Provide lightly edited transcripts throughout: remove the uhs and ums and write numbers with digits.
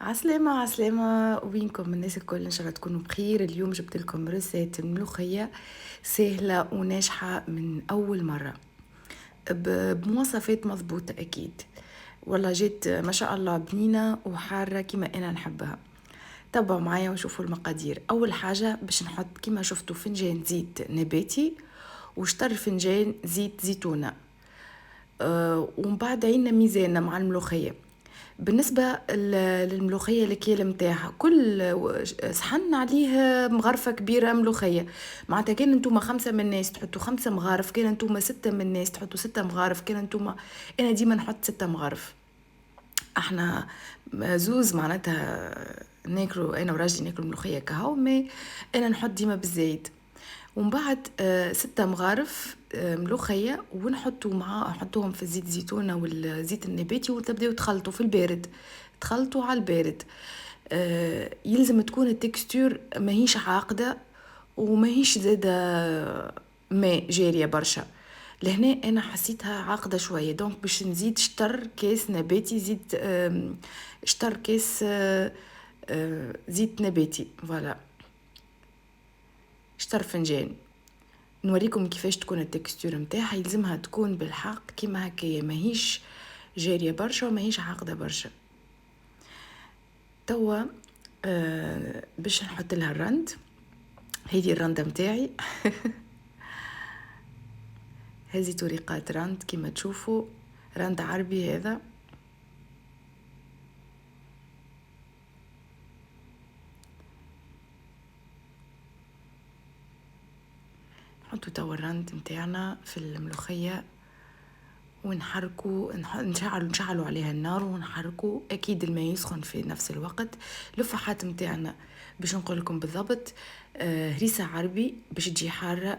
عسلامة عسلامة، وينكم الناس الكل؟ إن شاء الله تكونوا بخير. اليوم جبت لكم رسالة ملوخية سهلة وناجحة من أول مرة بمواصفات مضبوطة أكيد. والله جيت ما شاء الله بنينة وحارة كما أنا نحبها. تابعوا معايا وشوفوا المقادير. أول حاجة باش نحط كما شفتوا فنجان زيت نباتي وشطر فنجان زيت زيتونة. ومن بعد عينا ميزانة مع الملوخية. بالنسبة للملوخية الكيل متاعها كل صحن عليه مغرفة كبيرة ملوخية. معناتها كان انتوما 5 من الناس تحطوا 5 مغارف، كان انتوما 6 من الناس تحطوا 6 مغارف، كان انتوما انا ديما نحط 6 مغارف. احنا زوز معناتها ناكلو انا وراجلي ناكلو ملوخية كهو، مي انا نحط ديما بالزايد. ومن بعد 6 مغارف ملوخية ونحطوا مع نحطوهم في الزيت الزيتونة والزيت النباتي وتبداو تخلطوا في البارد. تخلطوا على البارد. يلزم تكون التكستور ماهيش عاقدة وماهيش زادة ماء جارية برشا. لهنا انا حسيتها عاقدة شوية، دونك باش نزيد شطر كاس نباتي، زيت شطر كاس زيت نباتي. فوالا شطر فنجان. نوريكم كيفاش تكون التكستور متاعها. يلزمها تكون بالحق كيما هكايا، ماهيش جاريه برشا وماهيش عاقده برشا. توا باش نحط لها الرند. هذه الرنده متاعي. هذه طريقات رند كيما تشوفوا، رند عربي هذا. نحطوا توا الرند متاعنا في الملوخيه ونحركوا، نشعلوا عليها النار ونحركوا. اكيد الماء يسخن في نفس الوقت. لفحات متاعنا باش نقول لكم بالضبط: هريسه عربي باش تجي حاره،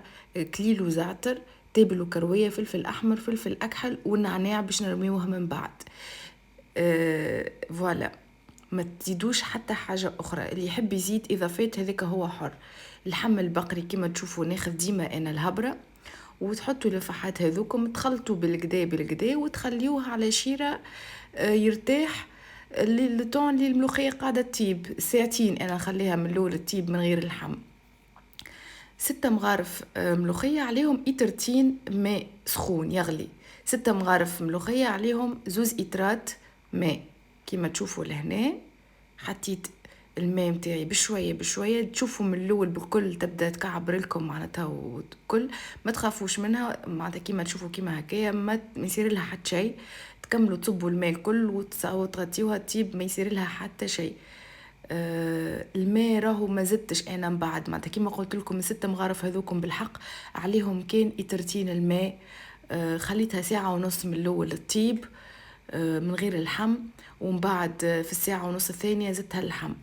كليل وزعتر، تابل وكرويه، فلفل احمر، فلفل اكحل، والنعناع باش نرميوه من بعد. فوالا، ما تزيدوش حتى حاجة أخرى. اللي يحب يزيد إضافات هذاك هو حر. اللحم البقري كما تشوفوا ناخذ ديما أنا الهبرة، وتحطوا لفحات هذوكم تخلطوا بالقدا بالقدا وتخليوه على شيرة يرتاح لطون اللي الملوخية قاعدة تطيب ساعتين. أنا نخليها من الأول تطيب من غير اللحم. 6 مغارف ملوخية عليهم إترتين ماء سخون يغلي. 6 مغارف ملوخية عليهم 2 إترات ماء. كما تشوفوا لهنا حطيت الماء متاعي بشويه بشويه. تشوفوا من الاول بكل تبدا تكعبر لكم معناتها وكل. ما تخافوش منها معناتها كيما تشوفوا كيما هكايا ما يصير لها حتى شيء. تكملوا تصبوا الماء الكل وتغطيوها تطيب، ما يصير لها حتى شيء. الماء راهو ما زدتش انا من بعد معناتها كيما قلت لكم 6 مغارف هذوكم بالحق عليهم كان إترتين الماء. خليتها 1.5 ساعة من الاول تطيب من غير اللحم، ومن بعد في 1.5 ساعة الثانية زدتها اللحم.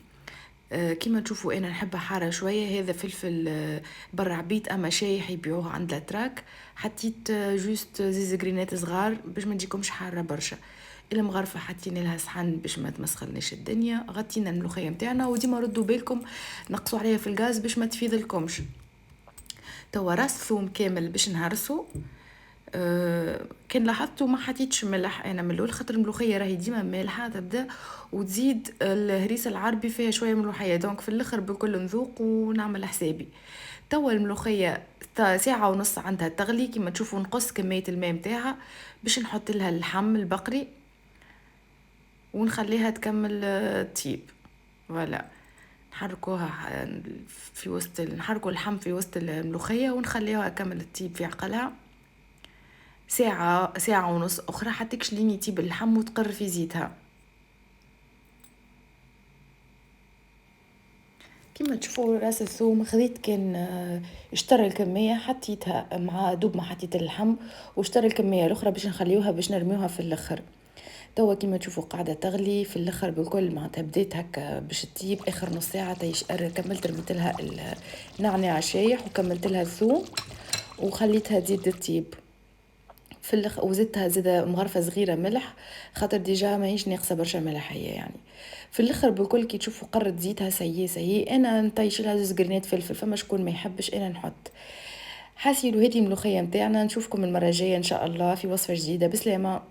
كيما تشوفوا انا نحبها حارة شوية. هذا فلفل برا عبيد اما شايح يبيعوه عند لاتراك. حطيت جوست زيزغرينات صغار باش ما تجيكمش حارة برشا. المغرفة حطينا لها صحن باش ما تمسخلناش الدنيا. غطينا الملوخية متاعنا، وديما ردوا بالكم نقصوا عليها في الغاز باش ما تفيض لكمش. توا راس ثوم كامل باش نهرسو. كان لاحظتوا ما حطيتش ملح انا من الاول، خاطر الملوخيه راهي ديما مالحه تبدا وتزيد الهريسه العربي فيها شويه ملوحيه، دونك في الاخر بكل نذوق ونعمل حسابي. توا الملوخيه 1.5 ساعة عندها تغلي. كما تشوفوا نقص كميه الماء متاعها باش نحط لها اللحم البقري ونخليها تكمل تطيب. فوالا نحركوها في وسط نحركوا اللحم في وسط الملوخيه ونخليوها كمل تطيب في عقلها. 1.5 ساعة أخرى حتى لين يطيب اللحم وتقر في زيتها. كما تشوفوا راس الثوم خذيت كان اشترى الكمية حطيتها مع دوب ما حطيت اللحم، واشترى الكمية الأخرى باش نخليوها باش نرميوها في الآخر. توا كما تشوفوا قاعدة تغلي في الآخر بالكل معناتها بديت هكا باش تطيب آخر نص ساعة كملت رميت لها النعناع شايح وكملت لها الثوم وخليتها تزيد تطيب في وزدتها زادة مغرفة صغيرة ملح، خاطر ديجا ماهيش ناقصة برشا ملح هي يعني. في الاخر بالكل كي تشوفوا قرت زيتها سيي انا نطيش لها 2 قرنات فلفل، فما شكون ما يحبش انا نحط. حاسيلو هذه الملوخية متاعنا. نشوفكم المرة الجاية ان شاء الله في وصفة جديدة. بسلامة.